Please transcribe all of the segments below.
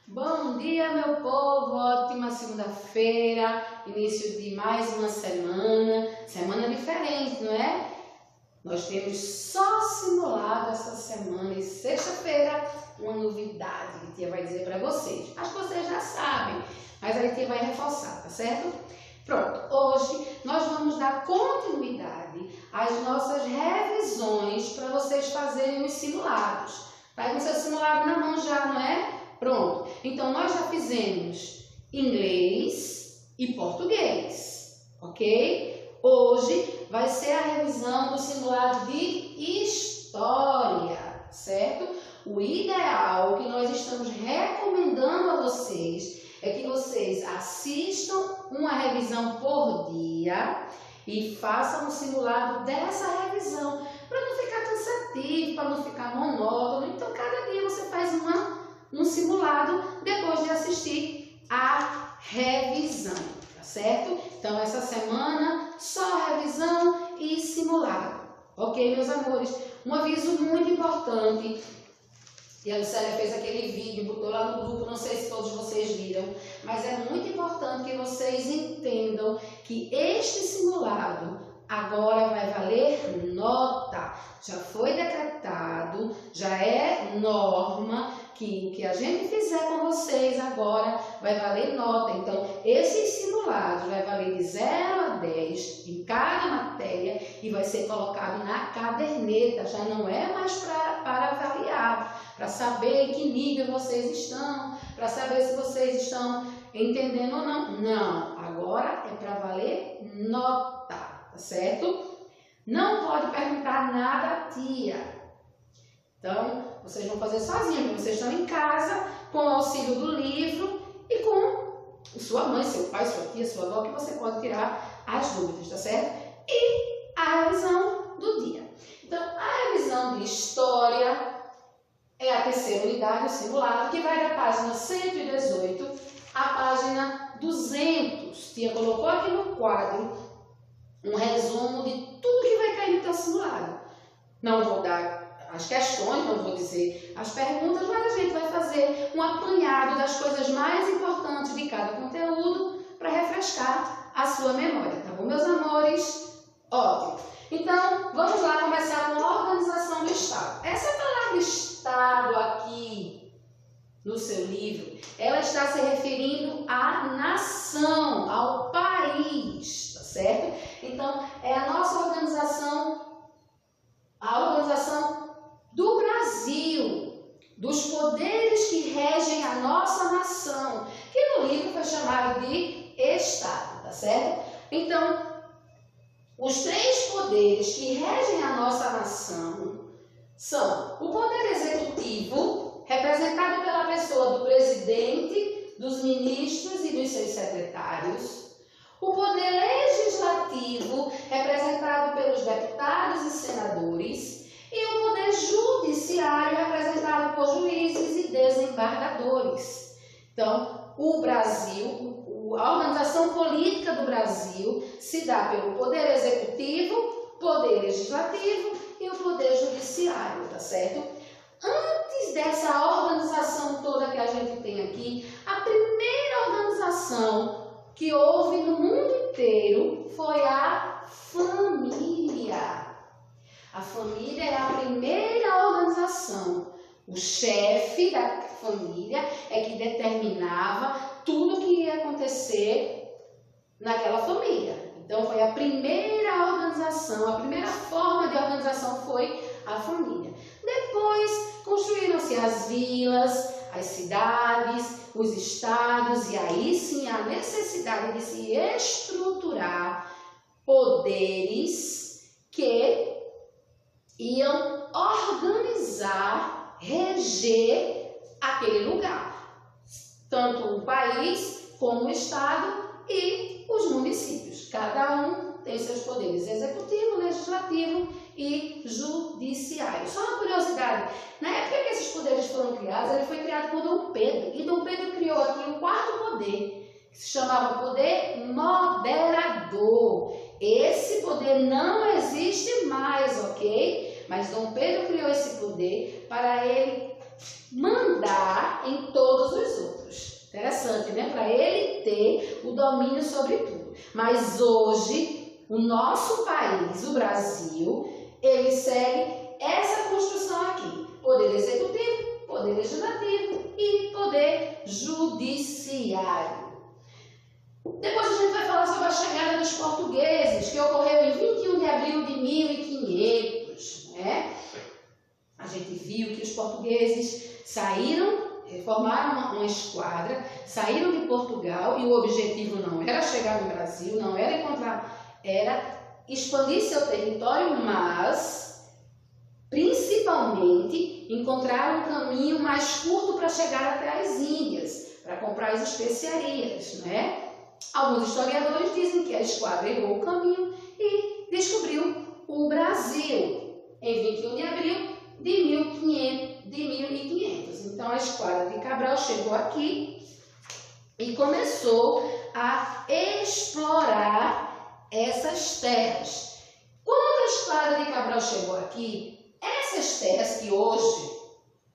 Bom dia, meu povo! Ótima segunda-feira, início de mais uma semana diferente, não é? Nós temos só simulado essa semana e sexta-feira uma novidade que a tia vai dizer para vocês. Acho que vocês já sabem, mas a tia vai reforçar, tá certo? Pronto, hoje nós vamos dar continuidade às nossas revisões para vocês fazerem os simulados. Tá com seu simulado na mão já, não é? Pronto, então nós já fizemos inglês e português, ok? Hoje vai ser a revisão do simulado de história, certo? O ideal que nós estamos recomendando a vocês é que vocês assistam uma revisão por dia e façam um simulado dessa revisão, para não ficar cansativo, para não ficar monótono. Então, cada dia você faz um simulado depois de assistir a revisão, tá certo? Então, essa semana, só revisão e simulado, ok, meus amores? Um aviso muito importante. E a Lucélia fez aquele vídeo, botou lá no grupo, não sei se todos vocês viram, mas é muito importante que vocês entendam que este simulado agora vai valer nota. Já foi decretado, já é norma que o que a gente fizer com vocês agora vai valer nota. Então, esses simulados vai valer de 0 a 10 em cada matéria e vai ser colocado na caderneta. Já não é mais para avaliar, para saber em que nível vocês estão, para saber se vocês estão entendendo ou não. Não, agora é para valer nota, tá certo? Não pode perguntar nada à tia. Então, vocês vão fazer sozinhos, porque vocês estão em casa, com o auxílio do livro e com sua mãe, seu pai, sua tia, sua avó, que você pode tirar as dúvidas, tá certo? E a revisão do dia. Então, a revisão de história é a terceira unidade do simulado, que vai da página 118 à página 200. Tia colocou aqui no quadro um resumo de tudo que vai cair no teu simulado. Não vou dar as questões, não vou dizer as perguntas, mas a gente vai fazer um apanhado das coisas mais importantes de cada conteúdo para refrescar a sua memória, tá bom, meus amores? Ótimo! Então, vamos lá começar com a organização do Estado. Essa palavra Estado aqui no seu livro, ela está se referindo à nação, ao país, tá certo? Então, é a nossa organização, a organização do Brasil, dos poderes que regem a nossa nação, que no livro foi chamado de Estado, tá certo? Então, os três poderes que regem a nossa nação são o poder executivo, representado pela pessoa do presidente, dos ministros e dos seus secretários, o poder legislativo, representado pelos deputados e senadores, e o poder judiciário, representado por juízes e desembargadores. Então, o Brasil, a organização política do Brasil se dá pelo poder executivo, poder legislativo e o poder judiciário, tá certo? Antes dessa organização toda que a gente tem aqui, a primeira organização que houve no mundo inteiro foi a família. A família é a primeira organização. O chefe da família é que determinava tudo o que ia acontecer naquela família. Então, foi a primeira organização, a primeira forma de organização foi a família. Depois, construíram-se as vilas, as cidades, os estados, e aí sim a necessidade de se estruturar poderes que iam organizar, reger aquele lugar, tanto o país como o estado e os municípios. Cada um tem seus poderes executivo, legislativo e judiciário. Só uma curiosidade, na época que esses poderes foram criados, ele foi criado por Dom Pedro, e Dom Pedro criou aqui o quarto poder, que se chamava poder moderador. Esse poder não existe mais, ok? Mas Dom Pedro criou esse poder para ele mandar em todos os outros. Interessante, né? Para ele ter o domínio sobre tudo. Mas hoje, o nosso país, o Brasil, ele segue essa construção aqui. Poder executivo, poder legislativo e poder judiciário. Depois a gente vai falar sobre a chegada dos portugueses, que ocorreu em 21 de abril de 1500, né? A gente viu que os portugueses saíram, formaram uma esquadra, saíram de Portugal e o objetivo não era chegar no Brasil, não era encontrar, era expandir seu território, mas principalmente encontrar um caminho mais curto para chegar até as Índias, para comprar as especiarias, né? Alguns historiadores dizem que a esquadra errou o caminho e descobriu o Brasil em 21 de abril de 1500. Então a esquadra de Cabral chegou aqui e começou a explorar essas terras. Quando a esquadra de Cabral chegou aqui, essas terras que hoje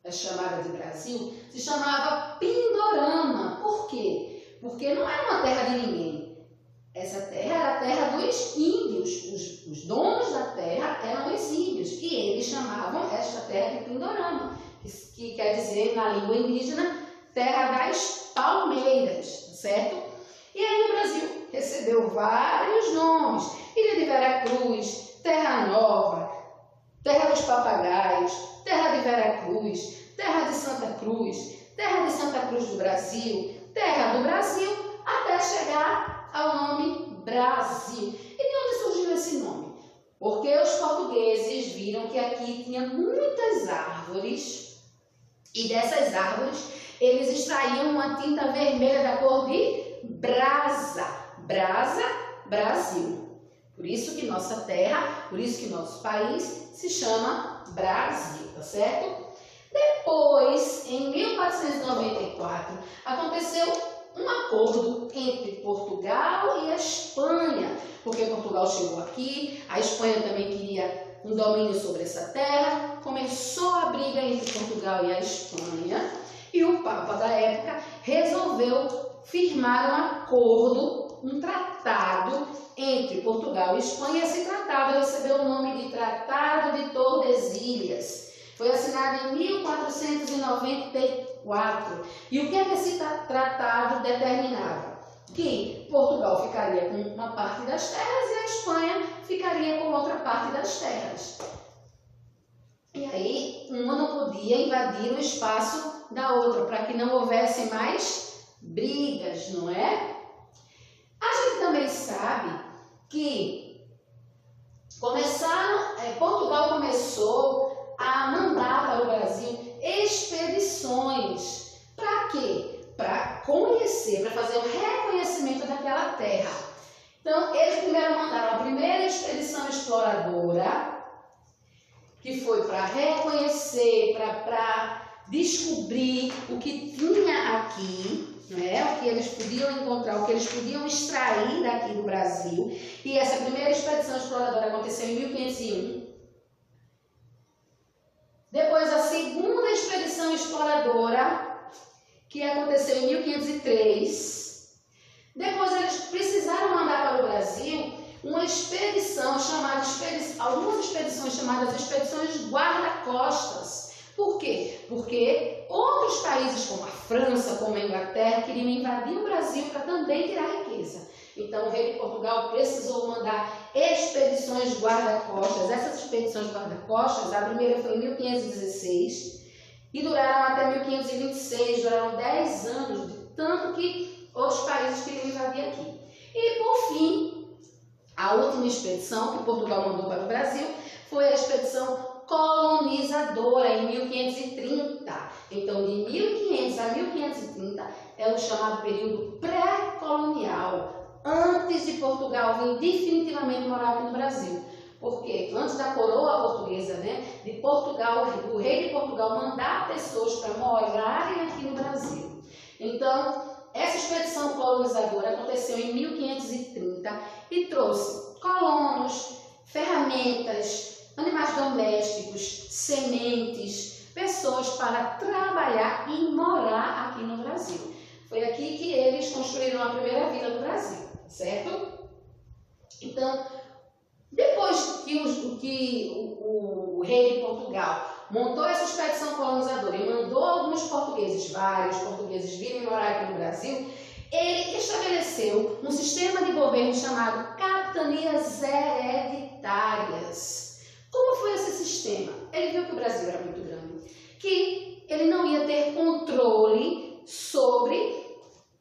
é chamada de Brasil, se chamava Pindorama. Por quê? Porque não era uma terra de ninguém. Essa terra era a terra dos índios. Os donos da terra eram os índios. E eles chamavam esta terra de Pindorama, que quer dizer, na língua indígena, terra das palmeiras, certo? E aí o Brasil recebeu vários nomes. Ilha de Veracruz, Terra Nova, Terra dos Papagaios, Terra de Veracruz, Terra de Santa Cruz, Terra de Santa Cruz do Brasil, Terra do Brasil, até chegar ao nome Brasil. E de onde surgiu esse nome? Porque os portugueses viram que aqui tinha muitas árvores e dessas árvores eles extraíam uma tinta vermelha da cor de brasa. Brasa, Brasil. Por isso que nossa terra, por isso que nosso país se chama Brasil, tá certo? Depois, em 1494, aconteceu um acordo entre Portugal e a Espanha, porque Portugal chegou aqui, a Espanha também queria um domínio sobre essa terra, começou a briga entre Portugal e a Espanha, e o Papa da época resolveu firmar um acordo, um tratado entre Portugal e Espanha. Esse tratado recebeu o nome de Tratado de Tordesilhas. Foi assinado em 1494. E o que é que esse tratado determinava? Que Portugal ficaria com uma parte das terras e a Espanha ficaria com outra parte das terras. E aí, uma não podia invadir o espaço da outra, para que não houvesse mais brigas, não é? A gente também sabe que Portugal começou a mandar para o Brasil expedições. Para quê? Para conhecer, para fazer o reconhecimento daquela terra. Então, eles primeiro mandaram a primeira expedição exploradora, que foi para reconhecer, para descobrir o que tinha aqui, não é? O que eles podiam encontrar, o que eles podiam extrair daqui do Brasil. E essa primeira expedição exploradora aconteceu em 1501. Depois, a segunda expedição exploradora, que aconteceu em 1503. Depois, eles precisaram mandar para o Brasil uma expedição chamada, algumas expedições chamadas expedições guarda-costas. Por quê? Porque outros países, como a França, como a Inglaterra, queriam invadir o Brasil para também tirar riqueza. Então, o rei de Portugal precisou mandar expedições guarda-costas. Essas expedições guarda-costas, a primeira foi em 1516 e duraram até 1526, duraram 10 anos, de tanto que outros países queriam invadir aqui. E, por fim, a última expedição que Portugal mandou para o Brasil foi a expedição colonizadora, em 1530. Então, de 1500 a 1530 é o chamado período pré-colonial, antes de Portugal vir definitivamente morar aqui no Brasil. Porque antes da coroa portuguesa, né, de Portugal, o rei de Portugal mandar pessoas para morarem aqui no Brasil. Então, essa expedição colonizadora aconteceu em 1530 e trouxe colonos, ferramentas, animais domésticos, sementes, pessoas para trabalhar e morar aqui no Brasil. Foi aqui que eles construíram a primeira vila do Brasil, certo? Então, depois que o rei de Portugal montou essa expedição colonizadora e mandou alguns portugueses, vários portugueses, virem morar aqui no Brasil, ele estabeleceu um sistema de governo chamado capitanias hereditárias. Como foi esse sistema? Ele viu que o Brasil era muito grande, que ele não ia ter controle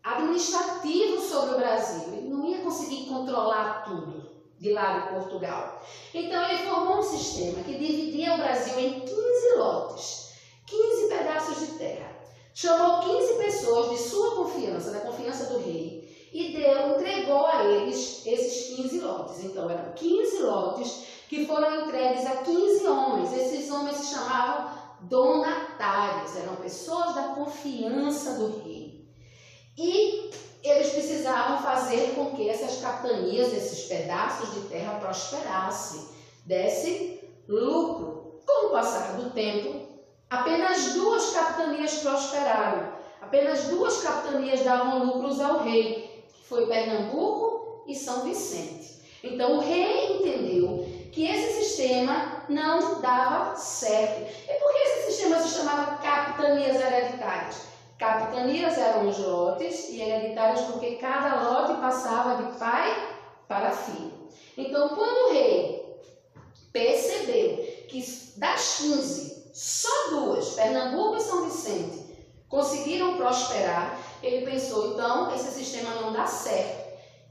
administrativo sobre o Brasil, ele não ia conseguir controlar tudo de lá de Portugal. Então ele formou um sistema que dividia o Brasil em 15 lotes, 15 pedaços de terra. Chamou 15 pessoas de sua confiança, da confiança do rei, e entregou a eles esses 15 lotes. Então eram 15 lotes que foram entregues a 15 homens. Esses homens se chamavam donatários, eram pessoas da confiança do rei. E eles precisavam fazer com que essas capitanias, esses pedaços de terra prosperassem, dessem lucro. Com o passar do tempo, apenas 2 capitanias prosperaram. Apenas 2 capitanias davam lucros ao rei, que foi Pernambuco e São Vicente. Então o rei entendeu que esse sistema não dava certo. E por que esse sistema se chamava capitanias hereditárias? Capitanias eram os lotes e hereditárias porque cada lote passava de pai para filho. Então, quando o rei percebeu que das 15, só 2, Pernambuco e São Vicente, conseguiram prosperar, ele pensou, então, esse sistema não dá certo.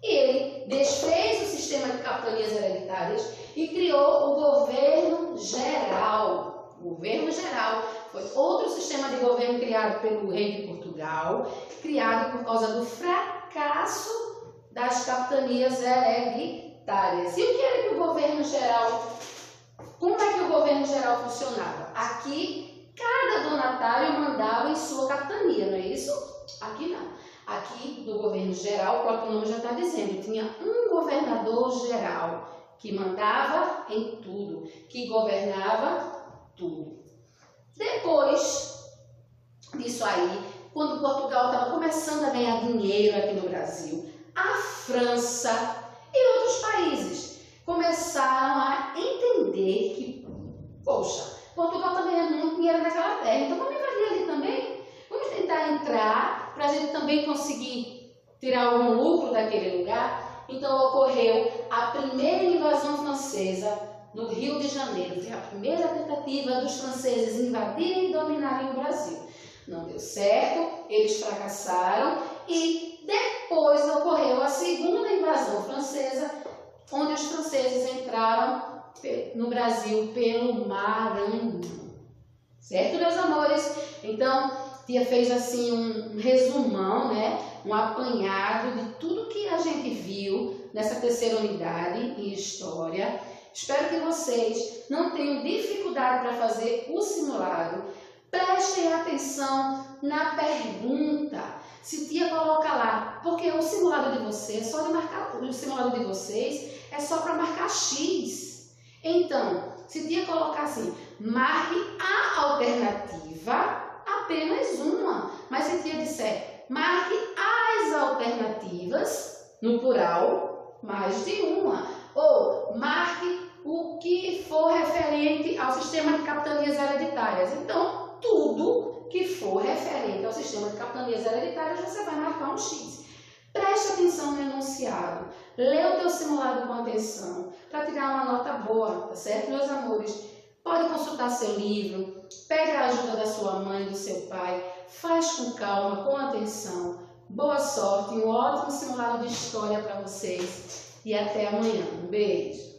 E ele desfez o sistema de capitanias hereditárias e criou o governo geral. O governo geral foi outro sistema de governo criado pelo rei de Portugal, criado por causa do fracasso das capitanias hereditárias. E o que era que o governo geral, como é que o governo geral funcionava? Aqui, cada donatário mandava em sua capitania, não é isso? Aqui não. Aqui, no governo geral, o próprio nome já está dizendo, tinha um governador geral que mandava em tudo, que governava tudo. Depois disso aí, quando Portugal estava começando a ganhar dinheiro aqui no Brasil, a França e outros países começaram a entender que, poxa, Portugal está ganhando muito dinheiro naquela terra, então vamos invadir ali também? Vamos tentar entrar para a gente também conseguir tirar algum lucro daquele lugar? Então ocorreu a primeira invasão francesa no Rio de Janeiro. Foi a primeira tentativa dos franceses invadirem e dominarem o Brasil. Não deu certo, eles fracassaram e depois ocorreu a segunda invasão francesa, onde os franceses entraram no Brasil pelo Maranhão. Certo, meus amores? Então, Tia fez assim um resumão, né? Um apanhado de tudo que a gente viu nessa terceira unidade em História. Espero que vocês não tenham dificuldade para fazer o simulado. Prestem atenção na pergunta. Se tia coloca lá, porque o simulado de vocês é só de marcar, o simulado de vocês é só para marcar X. Então, se tia colocar assim, marque a alternativa, apenas uma. Mas se tia disser, marque as alternativas, no plural, mais de uma. Ou marque o que for referente ao sistema de capitanias hereditárias. Então, tudo que for referente ao sistema de capitanias hereditárias, você vai marcar um X. Preste atenção no enunciado. Lê o teu simulado com atenção para tirar uma nota boa, tá certo, meus amores? Pode consultar seu livro, pega a ajuda da sua mãe, do seu pai, faz com calma, com atenção. Boa sorte, um ótimo simulado de história para vocês e até amanhã. Um beijo!